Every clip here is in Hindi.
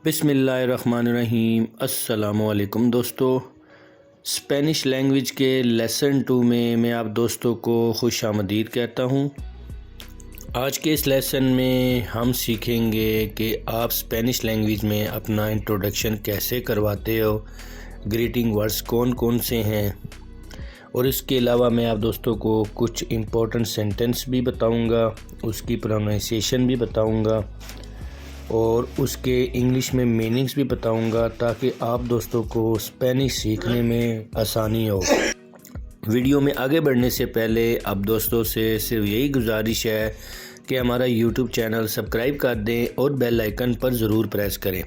बिस्मिल्लाहिर्रहमानिर्रहीम। अस्सलामुअलैकुम दोस्तों, स्पेनिश लैंग्वेज के लेसन 2 में मैं आप दोस्तों को खुश आमदीद कहता हूँ। आज के इस लेसन में हम सीखेंगे कि आप स्पेनिश लैंग्वेज में अपना इंट्रोडक्शन कैसे करवाते हो, ग्रीटिंग वर्ड्स कौन कौन से हैं, और इसके अलावा मैं आप दोस्तों को कुछ इम्पोर्टेंट सेंटेंस भी बताऊँगा, उसकी प्रोनाउंसिएशन भी बताऊँगा और उसके इंग्लिश में मीनिंग्स भी बताऊंगा ताकि आप दोस्तों को स्पेनिश सीखने में आसानी हो। वीडियो में आगे बढ़ने से पहले आप दोस्तों से सिर्फ यही गुजारिश है कि हमारा यूट्यूब चैनल सब्सक्राइब कर दें और बेल आइकन पर ज़रूर प्रेस करें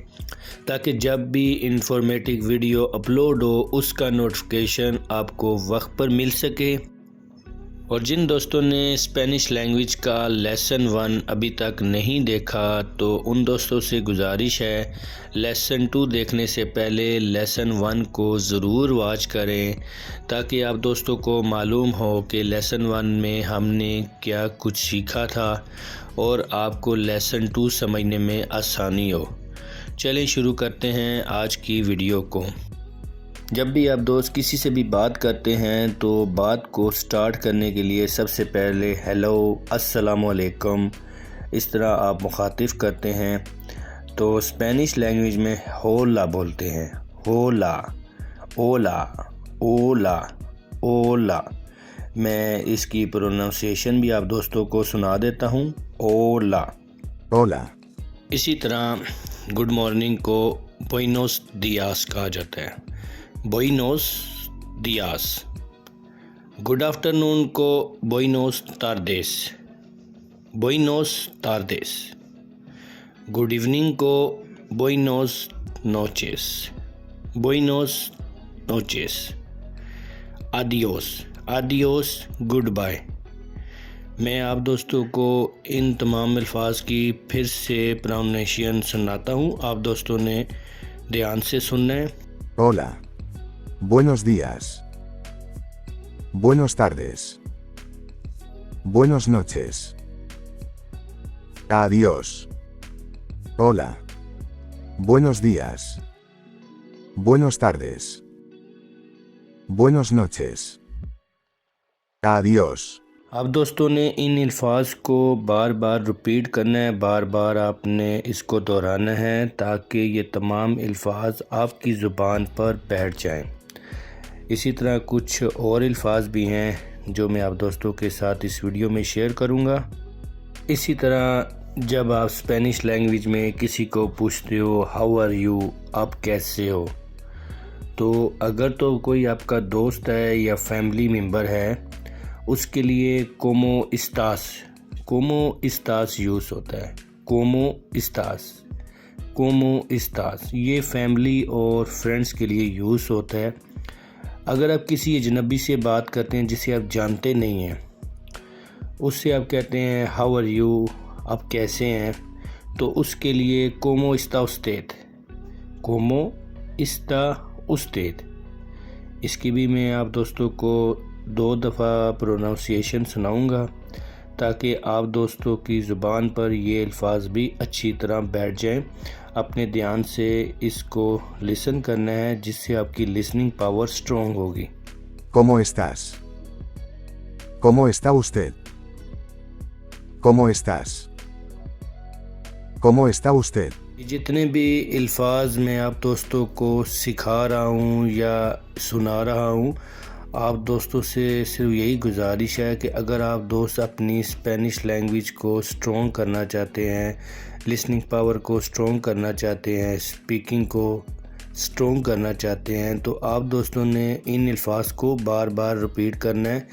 ताकि जब भी इंफॉर्मेटिव वीडियो अपलोड हो उसका नोटिफिकेशन आपको वक्त पर मिल सके। और जिन दोस्तों ने स्पेनिश लैंग्वेज का लेसन 1 अभी तक नहीं देखा तो उन दोस्तों से गुजारिश है लेसन 2 देखने से पहले लेसन 1 को ज़रूर वॉच करें ताकि आप दोस्तों को मालूम हो कि लेसन 1 में हमने क्या कुछ सीखा था और आपको लेसन 2 समझने में आसानी हो। चलें शुरू करते हैं आज की वीडियो को। जब भी आप दोस्त किसी से भी बात करते हैं तो बात को स्टार्ट करने के लिए सबसे पहले हेलो, अस्सलाम वालेकुम इस तरह आप मुखातिब करते हैं। तो स्पेनिश लैंग्वेज में होला बोलते हैं, होला, ओला, ओला, ओला। मैं इसकी प्रोनाउंसिएशन भी आप दोस्तों को सुना देता हूँ, ओला, Hola, इसी तरह गुड मॉर्निंग को बुएनोस दियास कहा जाता है, बुएनोस दियास। गुड आफ्टरनून को बुएनोस तार्देस, बुएनोस तार्देस। गुड इवनिंग को बुएनोस नोचेस, बुएनोस नोचेस। आदियोस, आदियोस गुड बाय। मैं आप दोस्तों को इन तमाम अल्फाज की फिर से प्रोनाउंसिएशन सुनाता हूँ, आप दोस्तों ने ध्यान से सुनना है। hola, buenos días, buenas tardes, buenas noches, adiós, hola, buenos días, buenas tardes, buenas noches, adiós। आप दोस्तों ने इन अल्फाज को बार बार रिपीट करना है, बार बार आपने इसको दोहराना है ताकि ये तमाम अल्फाज आपकी ज़ुबान पर बैठ जाएं। इसी तरह कुछ और अल्फाज भी हैं जो मैं आप दोस्तों के साथ इस वीडियो में शेयर करूंगा। इसी तरह जब आप स्पेनिश लैंग्वेज में किसी को पूछते हो हाउ आर यू, आप कैसे हो, तो अगर तो कोई आपका दोस्त है या फैमिली मेम्बर है उसके लिए कोमो इस्तास यूज़ होता है, कोमो इस्तास। ये फैमिली और फ्रेंड्स के लिए यूज़ होता है। अगर आप किसी अजनबी से बात करते हैं जिसे आप जानते नहीं हैं, उससे आप कहते हैं हाउ आर यू, आप कैसे हैं, तो उसके लिए कोमो इस्ता उस्तेद। इसकी भी मैं आप दोस्तों को 2 दफ़ा प्रोनाउंसिएशन सुनाऊंगा ताकि आप दोस्तों की ज़ुबान पर ये अल्फाज भी अच्छी तरह बैठ जाएं। अपने ध्यान से इसको लिसन करना है जिससे आपकी लिसनिंग पावर स्ट्रॉन्ग होगी। ¿Cómo estás? ¿Cómo está usted? ¿Cómo estás? ¿Cómo está usted? जितने भी अल्फाज मैं आप दोस्तों को सिखा रहा हूँ या सुना रहा हूँ, आप दोस्तों से सिर्फ यही गुजारिश है कि अगर आप दोस्त अपनी स्पेनिश लैंग्वेज को स्ट्रॉन्ग करना चाहते हैं, लिसनिंग पावर को स्ट्रॉन्ग करना चाहते हैं, स्पीकिंग को स्ट्रॉन्ग करना चाहते हैं, तो आप दोस्तों ने इन अल्फाज को बार बार रिपीट करना है।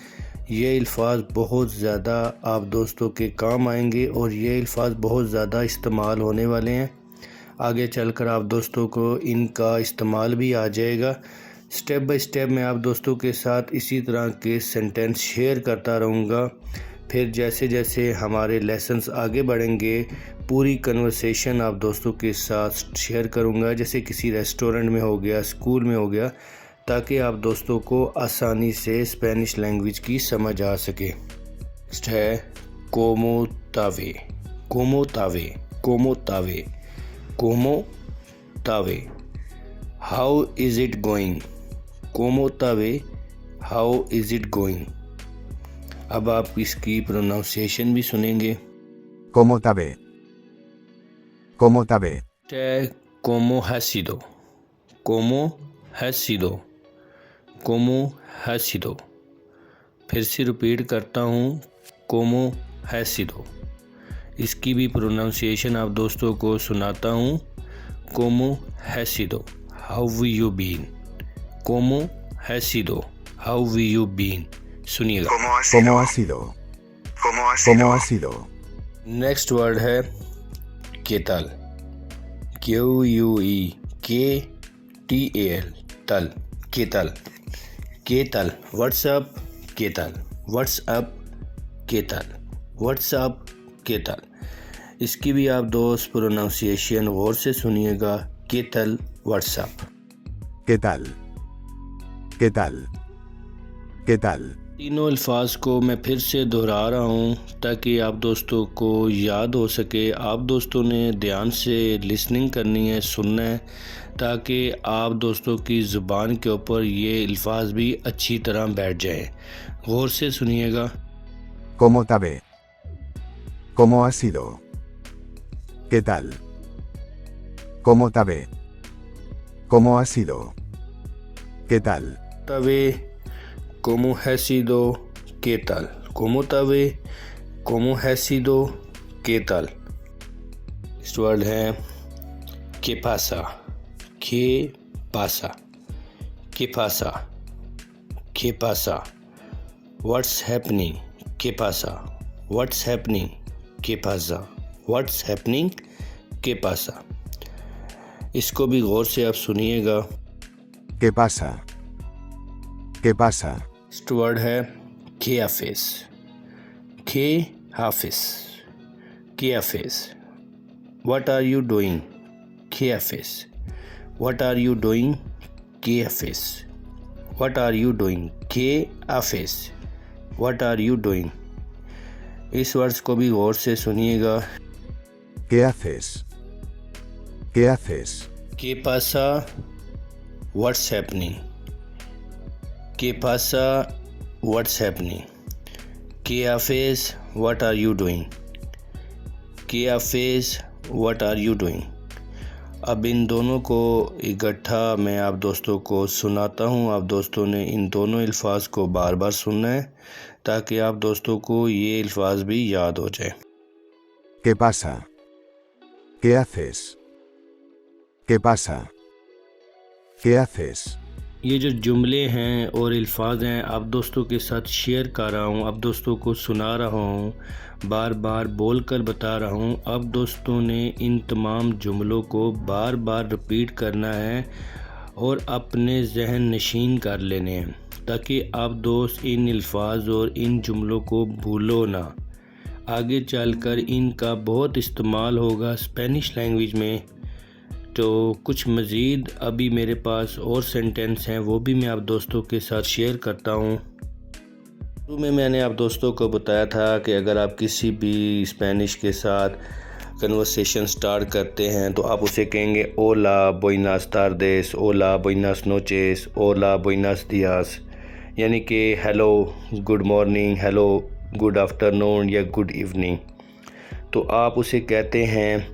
ये अल्फाज बहुत ज़्यादा आप दोस्तों के काम आएंगे और ये अल्फाज बहुत ज़्यादा इस्तेमाल होने वाले हैं। आगे चलकर आप दोस्तों को इनका इस्तेमाल भी आ जाएगा। स्टेप बाय स्टेप मैं आप दोस्तों के साथ इसी तरह के सेंटेंस शेयर करता रहूँगा। फिर जैसे जैसे हमारे लेसन्स आगे बढ़ेंगे पूरी कन्वर्सेशन आप दोस्तों के साथ शेयर करूँगा, जैसे किसी रेस्टोरेंट में हो गया, स्कूल में हो गया, ताकि आप दोस्तों को आसानी से स्पेनिश लैंग्वेज की समझ आ सके। नेक्स्ट है कोमो तावे, कोमो तावे, कोमो तावे, कोमो तावे, हाउ इज़ इट गोइंग। कोमो तावे, हाउ इज़ इट गोइंग। अब आप इसकी प्रोनाउंसिएशन भी सुनेंगे। ¿Cómo te ve? ¿Cómo te ve? Como ha sido, como ha sido, como ha sido। फिर से रिपीट करता हूँ, como ha sido। इसकी भी प्रोनाउंसिएशन आप दोस्तों को सुनाता हूँ। como ha sido, how you been। como ha sido, how you been। सुनिएगा। ¿Cómo ha sido? ¿Cómo ha sido? Next word है केतल, QUE KTAL, तल, केतल, केतल। व्हाट्सअप केतल, व्हाट्सअप केतल, व्हाट्सअप केतल। इसकी भी आप दोस्त प्रोनाउंसिएशन गौर से सुनिएगा। केतल what's up. ¿Qué tal? ¿Qué tal? ¿Qué tal? तीनों अल्फाज को मैं फिर से दोहरा रहा हूँ ताकि आप दोस्तों को याद हो सके। आप दोस्तों ने ध्यान से लिसनिंग करनी है, सुनना है, ताकि आप दोस्तों की ज़ुबान के ऊपर ये अल्फाज भी अच्छी तरह बैठ जाएं। गौर से सुनिएगा। ¿Cómo te ve? ¿Cómo ha sido? ¿Qué tal? ¿Cómo te ve? ¿Cómo ha sido? ¿Qué tal? तवे, como ha sido, ¿qué tal? como तवे, como ha sido, ¿qué tal? इस वर्ड है que pasa, que pasa, que pasa, que pasa, what's happening, que pasa, what's happening, que pasa, what's happening, que pasa। इसको भी गौर से आप सुनिएगा। ¿Qué pasa? ¿Qué pasa? Next word है के हाफिज, के हाफिज, के हाफिज। व्हाट आर यू डूइंग, के हाफिज। व्हाट आर यू डूइंग, के हाफिज। व्हाट आर यू डूइंग, के हाफिज। What are you doing. इस वर्ड्स को भी गौर से सुनिएगा। ¿Qué haces? ¿Qué haces? के पासा, व्हाट्स हैपनिंग। के पासा, व्हाट्स हैपनिंग। के हाफिज, व्हाट आर यू डूइंग। के हाफिज, व्हाट आर यू डूइंग। अब इन दोनों को इकट्ठा मैं आप दोस्तों को सुनाता हूँ। आप दोस्तों ने इन दोनों अल्फाज को बार बार सुनना है ताकि आप दोस्तों को ये अल्फाज भी याद हो जाए। ¿Qué pasa? ¿Qué haces? ¿Qué pasa? ¿Qué haces? ये जो जुमले हैं और अल्फाज हैं आप दोस्तों के साथ शेयर कर रहा हूँ, आप दोस्तों को सुना रहा हूँ, बार बार बोल कर बता रहा हूँ। अब दोस्तों ने इन तमाम जुमलों को बार बार रिपीट करना है और अपने जहन नशीन कर लेने हैं ताकि आप दोस्त इन अल्फाज और इन जुमलों को भूलो ना। आगे चलकर इनका बहुत इस्तेमाल होगा स्पेनिश लैंग्वेज में। तो कुछ मज़ीद अभी मेरे पास और सेंटेंस हैं, वो भी मैं आप दोस्तों के साथ शेयर करता हूँ। शुरू में मैंने आप दोस्तों को बताया था कि अगर आप किसी भी स्पेनिश के साथ कन्वर्सेशन स्टार्ट करते हैं तो आप उसे कहेंगे ओला बुइनास तार्देस, ओला बुइनास नोचेस, ओला बुइनास दियास, यानी कि hello good morning, hello good afternoon या गुड इवनिंग। तो आप उसे कहते हैं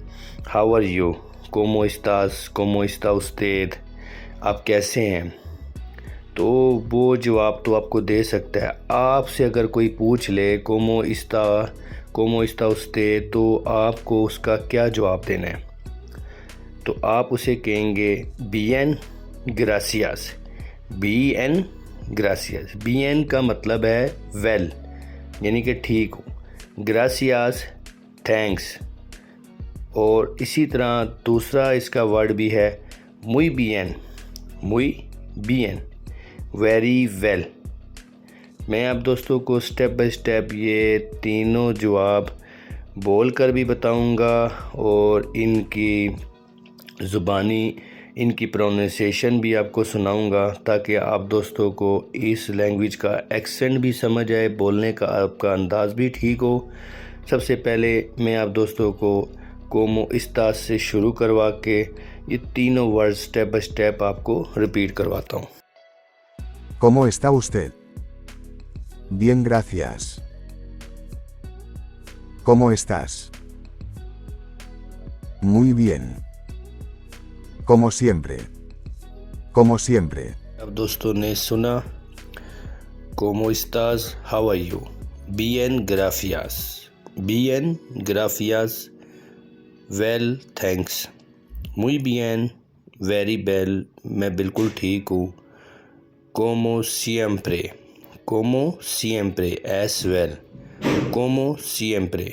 हाउ आर यू, कोमो इस्तास, कोमो इस्ता उस्तेद, आप कैसे हैं। तो वो जवाब तो आपको दे सकता है। आपसे अगर कोई पूछ ले कोमो इस्ता उस्तेद, तो आपको उसका क्या जवाब देना है। तो आप उसे कहेंगे बीएन ग्रासियास, बीएन ग्रासियास। बीएन का मतलब है वेल, यानी कि ठीक हो। ग्रासियास थैंक्स। और इसी तरह दूसरा इसका वर्ड भी है मुई बीएन, मुई बीएन, वेरी वेल। मैं आप दोस्तों को स्टेप बाय स्टेप ये तीनों जवाब बोल कर भी बताऊंगा और इनकी ज़ुबानी इनकी प्रोनाउंसिएशन भी आपको सुनाऊंगा ताकि आप दोस्तों को इस लैंग्वेज का एक्सेंट भी समझ आए, बोलने का आपका अंदाज़ भी ठीक हो। सबसे पहले मैं आप दोस्तों को कोमो इस्तास से शुरू करवा के ये तीनों वर्ड स्टेप बाय स्टेप आपको रिपीट करवाता हूँ। ¿Cómo está usted? Bien, gracias. ¿Cómo estás? Muy bien. Como siempre. Como siempre. अब दोस्तों ने सुना, ¿Cómo estás? How are you? Bien, gracias. Bien, gracias. Well, thanks. Muy bien, very well. मैं बिल्कुल ठीक हूँ। Como siempre. Como siempre. As well. Como siempre.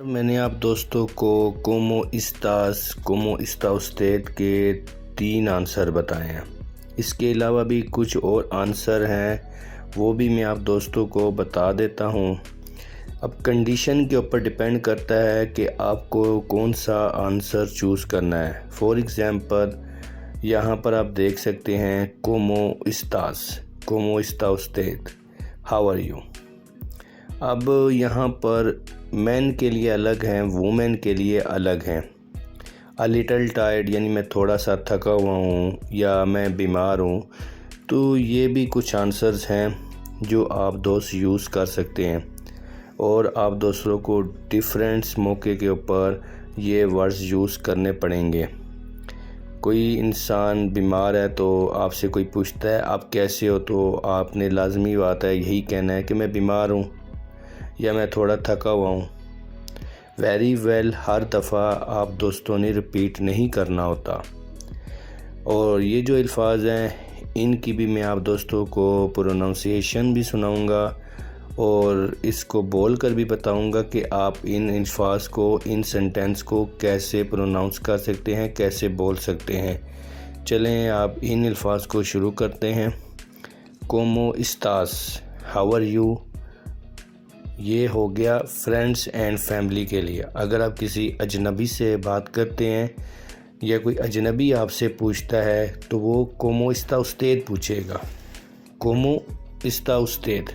मैंने आप दोस्तों को como estás, como está usted के 3 आंसर बताए हैं। इसके अलावा भी कुछ और आंसर हैं, वो भी मैं आप दोस्तों को बता देता हूँ। अब कंडीशन के ऊपर डिपेंड करता है कि आपको कौन सा आंसर चूज़ करना है। फॉर एग्ज़ाम्पल यहाँ पर आप देख सकते हैं como estás, como está usted, how are you। अब यहाँ पर मैन के लिए अलग हैं, वुमेन के लिए अलग हैं। अ लिटल टायर्ड यानी मैं थोड़ा सा थका हुआ हूँ या मैं बीमार हूँ, तो ये भी कुछ आंसर्स हैं जो आप दोस्त यूज़ कर सकते हैं और आप दूसरों को डिफरेंट मौके के ऊपर ये वर्ड्स यूज़ करने पड़ेंगे। कोई इंसान बीमार है तो आपसे कोई पूछता है आप कैसे हो, तो आपने लाजमी बात है यही कहना है कि मैं बीमार हूँ या मैं थोड़ा थका हुआ हूँ। वेरी वेल हर दफ़ा आप दोस्तों ने रिपीट नहीं करना होता। और ये जो अल्फाज हैं इनकी भी मैं आप दोस्तों को प्रोनाउंसिएशन भी सुनाऊंगा और इसको बोल कर भी बताऊंगा कि आप इन अल्फाज को, इन सेंटेंस को कैसे प्रोनाउंस कर सकते हैं, कैसे बोल सकते हैं। चलें आप इन अल्फाज को शुरू करते हैं। como estás, how are you, ये हो गया फ्रेंड्स एंड फैमिली के लिए। अगर आप किसी अजनबी से बात करते हैं या कोई अजनबी आपसे पूछता है तो वो como está usted पूछेगा, como está usted।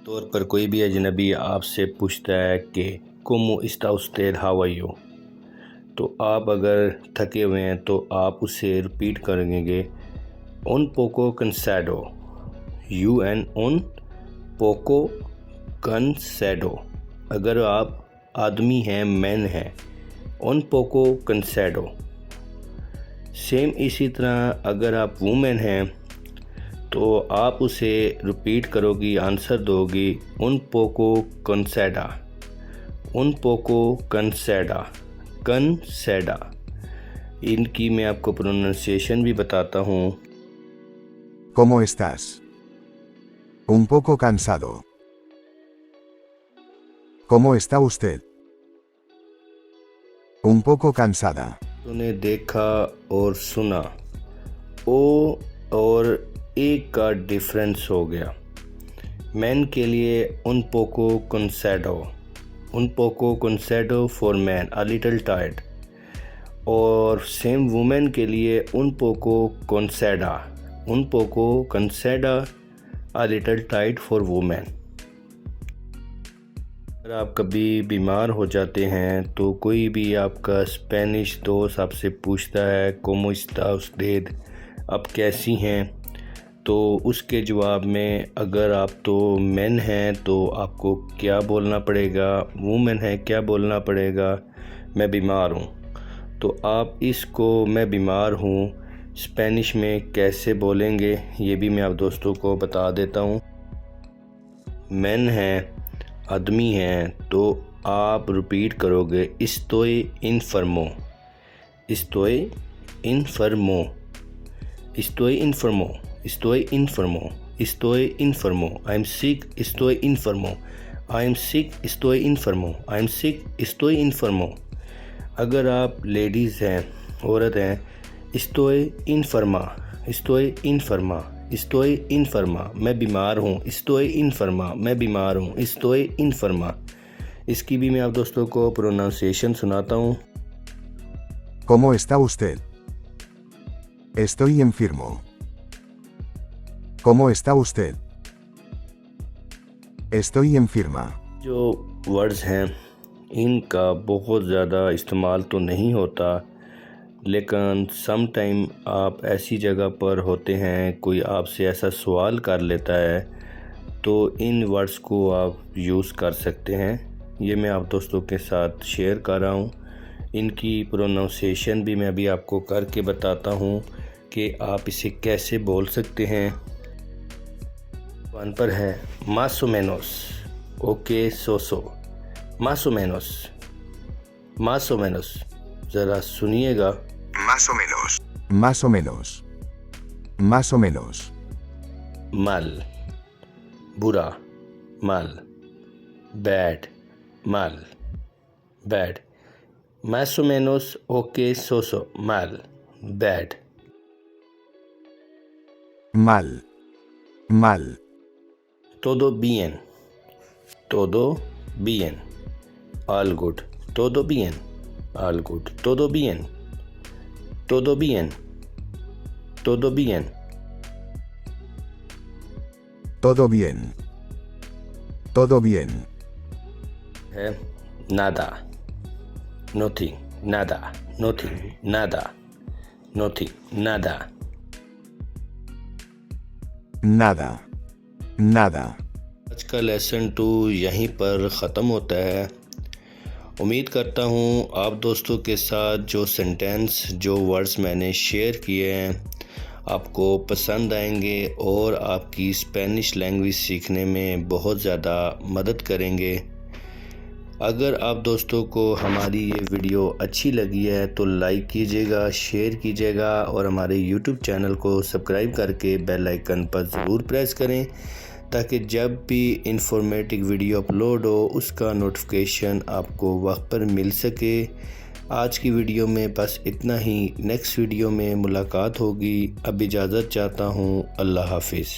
तौर पर कोई भी अजनबी आपसे पूछता है कि como está usted, how are you, तो आप अगर थके हुए हैं तो आप उसे रिपीट करेंगे un poco cansado, un poco cansado। अगर आप आदमी हैं, मैन हैं, un poco cansado। सेम इसी तरह अगर आप वुमेन हैं तो आप उसे रिपीट करोगी, आंसर दोगी un poco cansada, un poco cansada, cansada। इनकी मैं आपको प्रोनाउंसिएशन भी बताता हूँ। ¿Cómo estás? Un poco cansado. ¿Cómo está usted? Un poco cansada. तूने देखा और सुना, ओ और एक का डिफरेंस हो गया। मैन के लिए un poco cansado, un poco cansado for man, a little tired। और सेम वुमेन के लिए un poco cansada, un poco cansada, a little tired for woman। अगर आप कभी बीमार हो जाते हैं तो कोई भी आपका स्पेनिश दोस्त आपसे पूछता है como está usted, आप कैसी हैं, तो उसके जवाब में अगर आप तो मैन हैं तो आपको क्या बोलना पड़ेगा, वुमेन है क्या बोलना पड़ेगा, मैं बीमार हूँ। तो आप इसको मैं बीमार हूँ स्पेनिश में कैसे बोलेंगे ये भी मैं आप दोस्तों को बता देता हूँ। मैन हैं, आदमी हैं, तो आप रिपीट करोगे estoy enfermo, estoy enfermo, estoy enfermo, estoy enfermo, estoy enfermo, I'm sick, estoy enfermo, I'm sick, estoy enfermo, I'm sick, estoy enfermo। अगर आप लेडीज़ हैं, औरत हैं, estoy enferma, estoy enferma, estoy enferma, मैं बीमार हूँ, estoy enferma, मैं बीमार हूँ, estoy enferma। इसकी भी मैं आप दोस्तों को प्रोनाउंसिएशन सुनाता हूँ। ¿Cómo está usted? Estoy enfermo. ¿Cómo está usted? Estoy enferma. जो वर्ड्स हैं इनका बहुत ज़्यादा इस्तेमाल तो नहीं होता, लेकिन सम टाइम आप ऐसी जगह पर होते हैं, कोई आपसे ऐसा सवाल कर लेता है तो इन वर्ड्स को आप यूज़ कर सकते हैं। ये मैं आप दोस्तों के साथ शेयर कर रहा हूँ। इनकी प्रोनाउंसिएशन भी मैं अभी आपको करके बताता हूँ कि आप इसे कैसे बोल सकते हैं। वन पर है más o menos, okay so so, más o menos, más o menos, ज़रा सुनिएगा। Más o menos. Más o menos. Más o menos. mal, बुरा, mal, bad, mal, bad, más o menos, okay, so, mal, bad, Mal. Mal. todo bien, all good, todo bien, all good, todo bien, todo bien, todo bien, Todo bien. Todo bien. है nada, nothing, nada, nothing, nada, nothing, nada. Nada. Nada. आज का लेसन 2 यहीं पर ख़त्म होता है। उम्मीद करता हूँ आप दोस्तों के साथ जो सेंटेंस, जो वर्ड्स मैंने शेयर किए हैं आपको पसंद आएंगे और आपकी स्पेनिश लैंग्वेज सीखने में बहुत ज़्यादा मदद करेंगे। अगर आप दोस्तों को हमारी ये वीडियो अच्छी लगी है तो लाइक कीजिएगा, शेयर कीजिएगा और हमारे यूट्यूब चैनल को सब्सक्राइब करके बेल आइकन पर ज़रूर प्रेस करें ताकि जब भी इंफॉर्मेटिव वीडियो अपलोड हो उसका नोटिफिकेशन आपको वक्त पर मिल सके। आज की वीडियो में बस इतना ही। नेक्स्ट वीडियो में मुलाकात होगी। अब इजाज़त चाहता हूँ। अल्लाह हाफिज़।